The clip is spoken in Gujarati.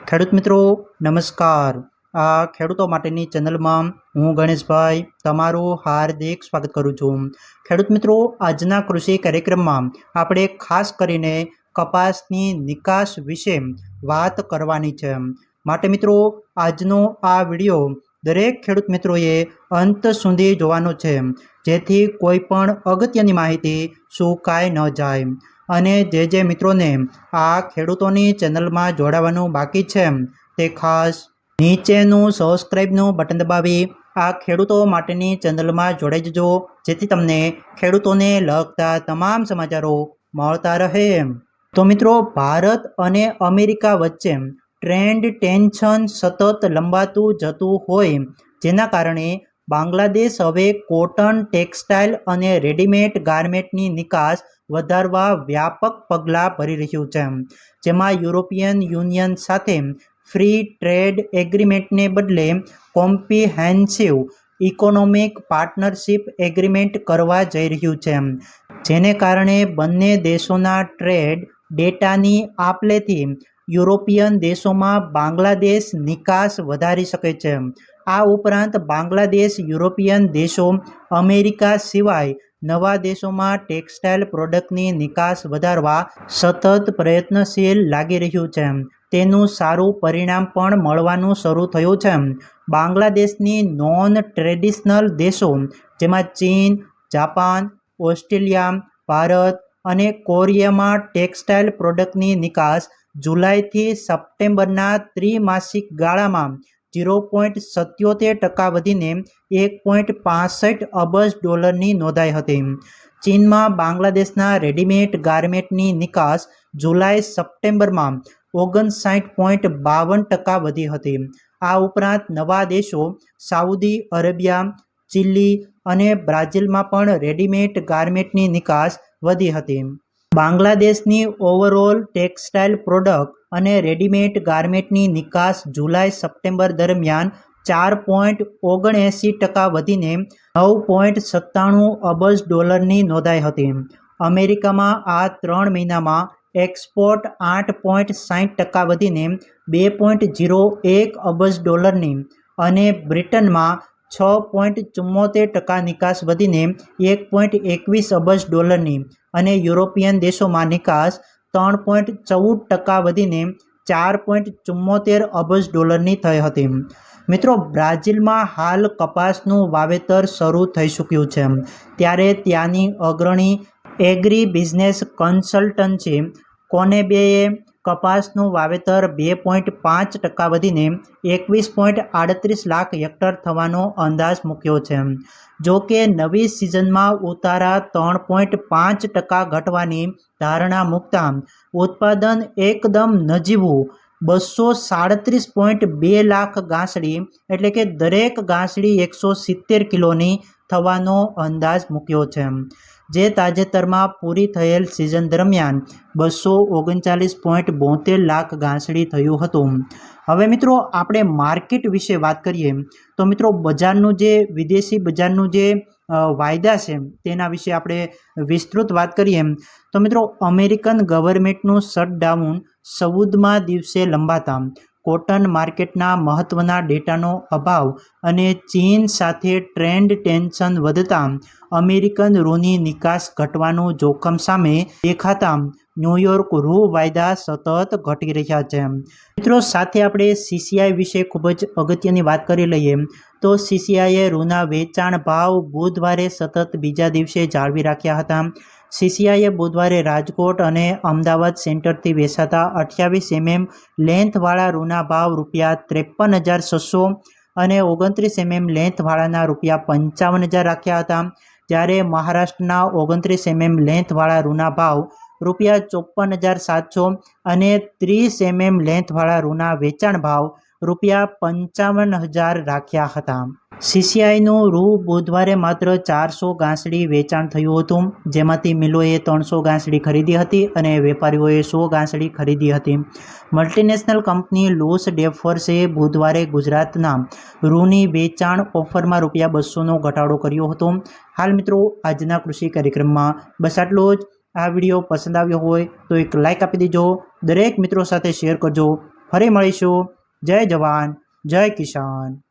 ખેડૂત મિત્રો નમસ્કાર। આ ખેડૂતો માટેની ચેનલમાં હું ગણેશભાઈ તમારું હાર્દિક સ્વાગત કરું છું। ખેડૂત મિત્રો આજના કૃષિ કાર્યક્રમમાં આપણે ખાસ કરીને કપાસની નિકાસ વિશે વાત કરવાની છે। માટે મિત્રો આજનો આ વિડીયો દરેક ખેડૂત મિત્રોએ અંત સુધી જોવાનો છે, જેથી કોઈ પણ અગત્યની માહિતી ચૂકાઈ ન જાય। અને જે મિત્રોને આ ખેડૂતોની ચેનલમાં જોડાવાનું બાકી છે તે ખાસ નીચેનું સબસ્ક્રાઈબનું બટન દબાવી આ ખેડૂતો માટેની ચેનલમાં જોડાઈ જજો, જેથી તમને ખેડૂતોને લગતા તમામ સમાચારો મળતા રહે। તો મિત્રો ભારત અને અમેરિકા વચ્ચે ટ્રેડ ટેન્શન સતત લંબાતું જતું હોય, જેના કારણે બાંગ્લાદેશ હવે કોટન, ટેક્સટાઇલ અને રેડીમેડ ગાર્મેન્ટની નિકાસ વધારવા વ્યાપક પગલાં ભરી રહ્યું છે, જેમાં યુરોપિયન યુનિયન સાથે ફ્રી ટ્રેડ એગ્રીમેન્ટને બદલે કોમ્પ્રિહેન્સિવ ઇકોનોમિક પાર્ટનરશિપ એગ્રીમેન્ટ કરવા જઈ રહ્યું છે, જેને કારણે બંને દેશોના ટ્રેડ ડેટાની આપ-લેથી યુરોપિયન દેશોમાં બાંગ્લાદેશ નિકાસ વધારી શકે છે। આ ઉપરાંત બાંગ્લાદેશ યુરોપિયન દેશો, અમેરિકા સિવાય નવા દેશોમાં ટેક્સટાઇલ પ્રોડક્ટની નિકાસ વધારવા સતત પ્રયત્નશીલ લાગી રહ્યું છે। તેનું સારું પરિણામ પણ મળવાનું શરૂ થયું છે। બાંગ્લાદેશની નોન ટ્રેડિશનલ દેશો જેમાં ચીન, જાપાન, ઓસ્ટ્રેલિયા, ભારત અને કોરિયામાં ટેક્સટાઇલ પ્રોડક્ટની નિકાસ જુલાઈથી સપ્ટેમ્બરના ત્રિમાસિક ગાળામાં 0.77% વધીને $1.65 અબજ નોંધાઈ હતી। ચીનમાં બાંગ્લાદેશના રેડીમેડ ગાર્મેન્ટની નિકાસ જુલાઈ-સપ્ટેમ્બરમાં 59.52% વધી હતી। આ ઉપરાંત નવા દેશો સાઉદી અરેબિયા, ચીલી અને બ્રાઝિલમાં પણ રેડીમેડ ગાર્મેન્ટની નિકાસ વધી હતી। બાંગ્લાદેશની ઓવરઓલ ટેક્સટાઇલ પ્રોડક્ટ અને રેડીમેડ ગાર્મેન્ટની નિકાસ જુલાઈ-સપ્ટેમ્બર દરમિયાન 4.79% વધીને $9.97 અબજ નોંધાઈ હતી। અમેરિકામાં આ 3 મહિનામાં એક્સપોર્ટ 8.60% વધીને $2.01 અબજ અને બ્રિટનમાં 6.74% નિકાસ વધીને $1.21 અબજ અને યુરોપિયન દેશોમાં નિકાસ 3.14% વધીને $4.74 અબજ થઈ હતી। મિત્રો બ્રાઝિલમાં હાલ કપાસનું વાવેતર શરૂ થઈ ચૂક્યું છે, ત્યારે ત્યાંની અગ્રણી એગ્રી બિઝનેસ કન્સલ્ટન્સી કોનેબેએ કપાસનું વાવેતર 2.5% વધીને 21.38 લાખ હેક્ટર થવાનો અંદાજ મૂક્યો છે। જો કે નવી સિઝનમાં ઉતારા 3.5% ઘટવાની ધારણા મૂકતા ઉત્પાદન એકદમ નજીવું 237.2 લાખ ગાંસડી એટલે કે દરેક ગાંસડી 170 કિલોની થવાનો અંદાજ મૂક્યો છે, જે તાજેતરમાં પૂરી થયેલ સિઝન દરમિયાન 239.72 લાખ ગાંસડી થયું હતું। હવે મિત્રો આપણે માર્કેટ વિશે વાત કરીએ તો મિત્રો બજારનું જે વિદેશી બજારનું જે વાયદા છે તેના વિશે આપણે વિસ્તૃત વાત કરીએ તો મિત્રો અમેરિકન ગવર્મેન્ટનું શટડાઉન 14મા દિવસે લંબાતા કોટન માર્કેટના મહત્વના ડેટાનો અભાવ અને ચીન સાથે ટ્રેડ ટેન્શન વધતા અમેરિકન રૂની નિકાસ ઘટવાનું જોખમ સામે દેખાતા ન્યૂયોર્ક રૂ વાયદા સતત ઘટી રહ્યા છે। મિત્રો સાથે આપણે સીસીઆઈ વિશે ખૂબ જ અગત્યની વાત કરી લઈએ તો સીસીઆઈએ રૂના વેચાણ ભાવ બુધવારે સતત બીજા દિવસે જાળવી રાખ્યા હતા। સીસીઆઈએ બુધવારે રાજકોટ અને અમદાવાદ સેન્ટરથી વેચાતા 28 mm લેન્થવાળા રૂના ભાવ ₹53,600 અને 29 mm લેન્થવાળાના ₹55,000 રાખ્યા હતા, જ્યારે મહારાષ્ટ્રના 29 mm લેન્થવાળા રૂના ભાવ ₹54,700 અને 30 mm લેન્થવાળા રૂના વેચાણ ભાવ ₹55,000 રાખ્યા હતા। સીસીઆઈનું રૂ બુધવારે માત્ર 400 ગાંસડી વેચાણ થયું હતું, જેમાંથી મિલોએ 300 ગાંસડી ખરીદી હતી અને વેપારીઓએ 100 ગાંસડી ખરીદી હતી। મલ્ટીનેશનલ કંપની લૂસ ડેફર્સે બુધવારે ગુજરાતના રૂની વેચાણ ઓફરમાં ₹200નો ઘટાડો કર્યો હતો। હાલ મિત્રો આજના કૃષિ કાર્યક્રમમાં બસ આટલું જ। આ વિડીયો પસંદ આવ્યો હોય તો એક લાઇક આપી દેજો, દરેક મિત્રો સાથે શેર કરજો। ફરી મળીશું. જય જવાન જય કિસાન.